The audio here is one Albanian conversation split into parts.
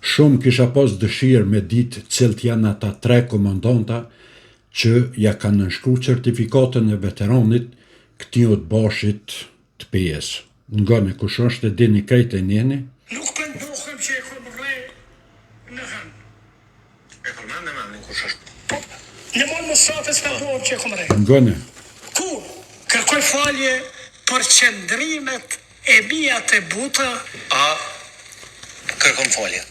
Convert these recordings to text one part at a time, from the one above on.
Shumë kisha pas dëshirë me ditë cilët janë ata 3 komandanta që ja kanë nënshkru certifikatën e veteranit këtij Udbashit të PS. Ngane kush është e dini krejt e njeni? Nuk pëndohem që e kom re në hën. E përmend me emrin kush është? Po, në mall Mustafës pëndohem që e kom re. Ngane. Kur kërkoj falje për qëndrimet e mia të buta, A kërkon falje?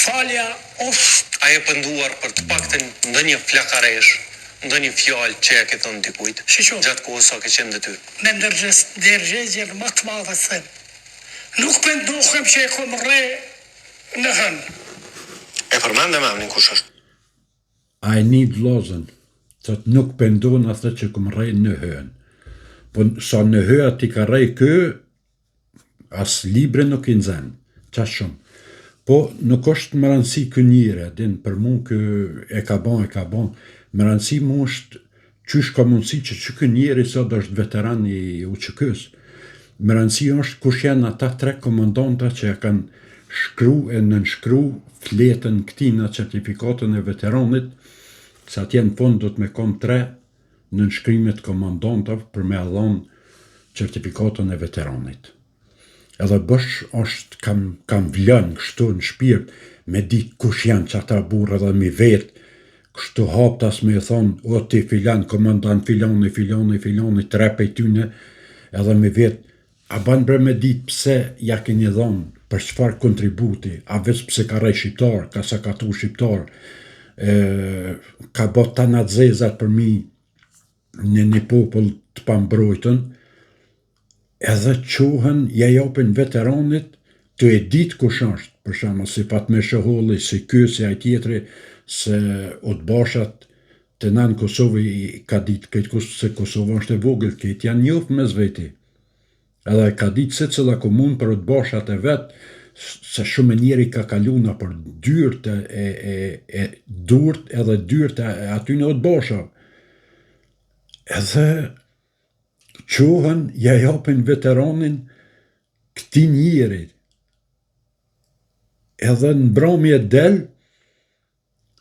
falja është A e pënduar për të paktën ndonjë flakaresh, ndonjë fjalë që ja ke thënë dikujt Shiqo. gjatë kohës sa ke qenë detyrë? me ndërgjegjën më të madhe them. Nuk pëndohem që e kom re në hën. E përmend me emrin kush është? I need lozen. Thot nuk pendon atë që kom rrej në hën. Po sa në hë ti ka rrej kë, as libre nuk i nxen. Qa shumë. Po nuk është më rëndësi kë njëre, din për mu kë e ka bon. Më rëndësi mu është qysh ka mundësi që kë njëri sot është veteran i UÇK-s. Më rëndësi është kush janë ata 3 komandanta që ja kanë shkru e nënshkru fletën këtina certifikatën e veteranit, sa atje në fund do të me kom 3 nënshkrimet komandantave për me allon certifikatën e veteranit. Edhe bësh është kam vlën kështu në shpirt me ditë kush janë që ata burë edhe mi vetë, kështu haptas me e thonë, o ti filan, komandant filoni, 3 pej tyne, edhe me vetë, a ban bre me ditë pse ja keni dhonë, për çfarë kontributi, a veç pse ka rej shqiptar, ka sakatu shqiptar, ka bot ta nadzezat për mi në një popull të pambrojtën, edhe qohen ja japin veteranit të e ditë kush është, për shembull si Fatme Shoholli, si ky, si ai tjetri, se Udbashat të nën Kosovë ka ditë këtë kush se Kosova është e vogël, këtë janë njoft mes veti. Edhe ka ditë se cila komunë për Udbashat e vet, se shumë njeri ka kaluna për dyrt e durt edhe dyrt e aty në Udbasha. Edhe qohen ja japin veteranin këti njeri. Edhe në mbrëmje del,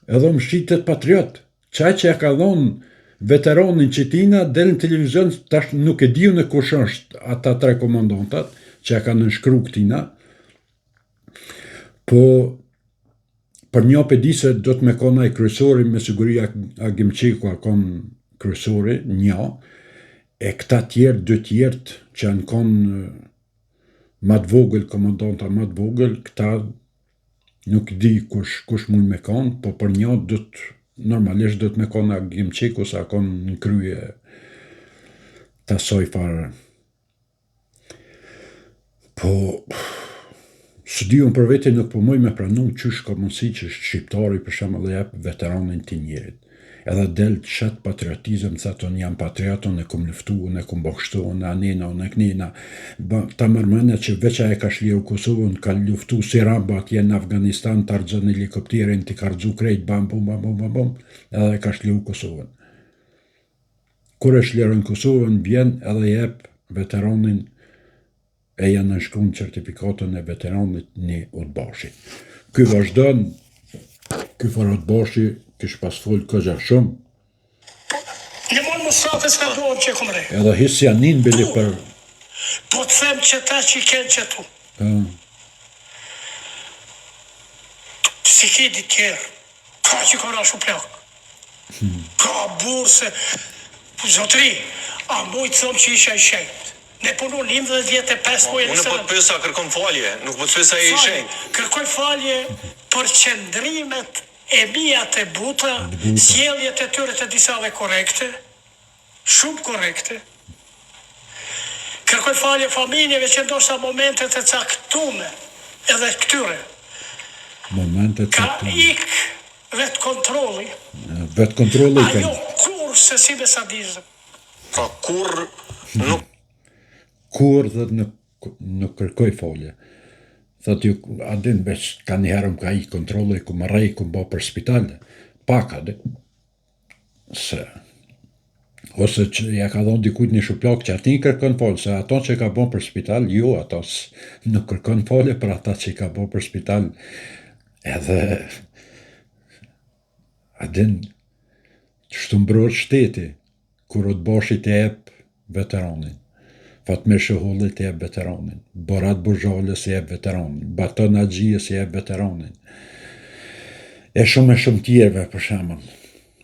edhe më shqitet patriot. Qaj që ja ka dhonë veteranin qitina, del në televizion, tash nuk e diu në kush është ata 3 komandantat, që ja ka nënshkru këtina, po për një pedi se do të me kona i kryesori, me siguri Agim Qeku a kon kryesori, një, e këta tjerë, 2 tjertë që janë konë ma të vogël, komandanta ma të vogël, këta nuk di kush mund me konë, po për një normalisht do të me konë Agim Qeku, sa konë në krye të asoj farë. Po, së di unë për vete nuk po moj me pranun qysh ka mundësi që shqiptari për shemë dhe jep veteranin të njerit. Edhe del të shetë patriotizm, sa tonë jam patriot, unë e kum luftu, unë e kum bokshtu, unë anina, unë e knina. Ta mërmëne që veqa e ka shliu Kosovën, ka luftu si Rambo atje në Afganistan, të arëgjën helikopterin, të karëgju krejt, bam, edhe e ka shliu Kosovën. Kur e shlirën Kosovën, vjen edhe jep veteranin e janë nënshkru në certifikatën e veteranit një Udbashi. Ky vazhdon, ky farë Udbashi, kish pas full këgja shumë. Në mall Mustafës pëndohem që e kom re. Edhe hisja nin bili për... Po të them që ta që i kenë që tu. Si ki ditë tjerë, ka që ka rashu plak. Ka burë se... Zotri, a mujtë thëmë që isha i shenjtë. Ne punu 11 vjetë e 5 po e Unë po të pyesa kërkon falje, nuk po të pyesa e i shenjtë. Kërkoj falje për qëndrimet e mia të buta, sjelljet e tyre të disave korekte, shumë korekte. Kërkoj falje familjeve që ndoshta momentet e caktume, edhe këtyre. Momentet ka ik vetë kontrolli. Vetë kontrolli ka. Ajo kur se si me sadizëm. Pra kur nuk... Kur dhe nuk kërkoj falje. Thot ju, adin veç ka njëherëm ka i kontrolli, ku më rej, ku më ba për spitale. Pak adin. Se Ose që ja ka dhonë dikujt një shuplak që ati kërkon falë, se ato që ka bon për spital, jo, ato nuk kërkon falë për ata që ka bon për spital. Edhe adin shtumbror shteti, kur o të boshi të jep veteranin, Fatmir Shoholli të jep veteranin, Borat Buzhalës të jep veteranin, Baton Haxhijës të jep veteranin. E shumë tjerëve për shembull,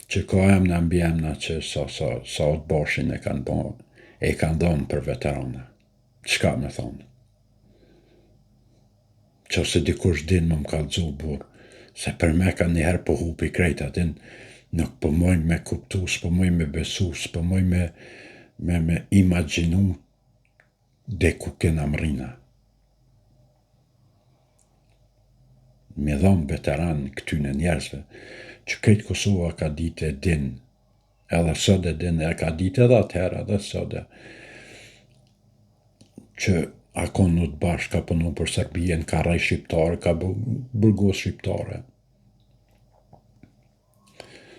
që ka emna mbi emna që sa të boshin e kanë bon, e kanë dhonë për veterana. Çka me thonë? Që ose dikush din më kallëzu burë, se për me ka njëherë po hupi krejta, din nuk po mojnë me kuptu, s'po mojnë me besu, s'po mojnë me imaginu dhe ku kena mrina. Me dhonë veteran këtyne njerëzve, që këtë Kosova ka ditë e din, edhe sot e din, e ka ditë edhe atëherë, edhe sot e, që akon në të bashkë ka punu për Serbien, ka rrej shqiptare, ka burgos shqiptare.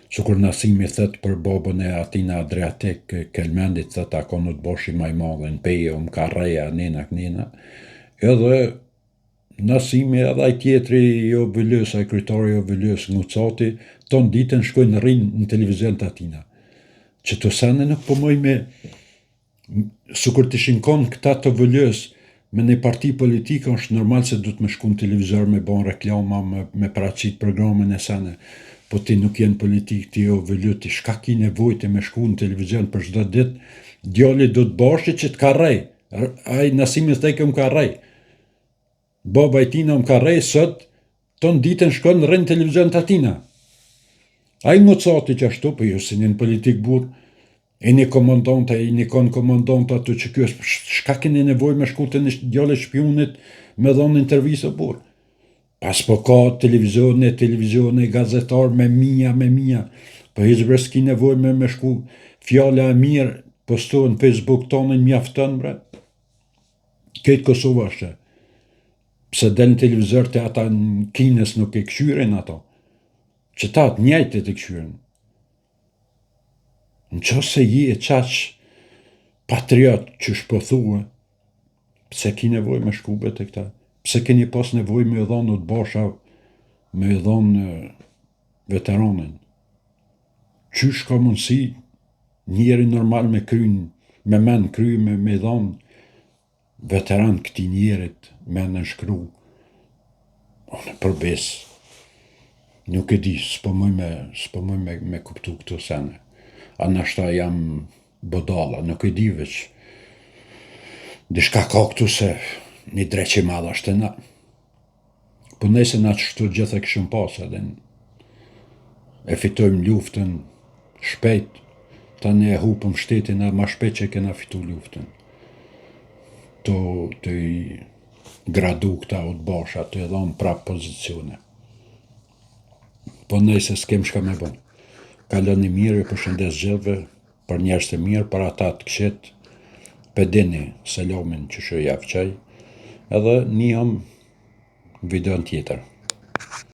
Sukur Nasimi thët për bobën e Atina Adriatik, Kelmendit thët akon në të boshi maj malin, pejo, më ka rreja, nina, edhe Nasimi edhe aj tjetri jo vëllës, aj kryetari jo vëllës Ngucati, ton ditën shkojnë rrinë në televizion të Atina. Që të sene nuk pëmoj me, sukur të shinkon këta të vëllës, me një parti politika është normal se du të me shku në televizor me bon reklama, me paraqit programën e sene, po ti nuk jenë politik, ti jo vëllët, ti shka ki nevojtë me shku në televizion për çdo ditë, djali du të bashi që të ka rej, aj Nasimi thejke më ka rej, baba i tina më ka rej, sot, ton ditën shkon në rrinë televizion të Atina. Aj Ngucati që ashtu, për ju si një politik burë, e një komandanta, e një konë komandanta të që kjo shka keni nevoj me shku të një djale shpionit me dhonë intervjisë burë. Pas po ka televizione, gazetar me mija, për hizbres ki nevoj me shku fjalla e mirë, postohen në Facebook tonin mjaftën, bre. Këtë Kosova është. Pse del në televizor të ata në Kines nuk e këshyrin ato. Që ta të njajtë të këshyrin. Në qo se ji e qaq patriot që shpëthua, pse ki nevoj me shkube të këta, pse keni pas nevoj me dhonë në të basha, me dhonë veteranin. Qysh ka mundësi njeri normal me kryn, me men kry, me dhonë veteran këti njerit, me në shkru. Unë përbes, nuk e di, s'po mëj me kuptu këto sene. A nashta jam bodala, nuk e di veç. Dishka ka këtu se një dreqe madha është e na. Po nëse na qështu gjitha këshëm pas edhe e fitojmë luftën shpejt, ta ne e hupëm shtetin e ma shpejt që kena fitu luftën. Të i gradu këta o të basha, të i dhonë prap pozicione. Po nëse s'kem shka me bon. Kaloni mirë, përshëndes gjithve, për njerës të mirë, për ata të këshet, pedini selamin që shë javë qaj, edhe njëm video tjetër.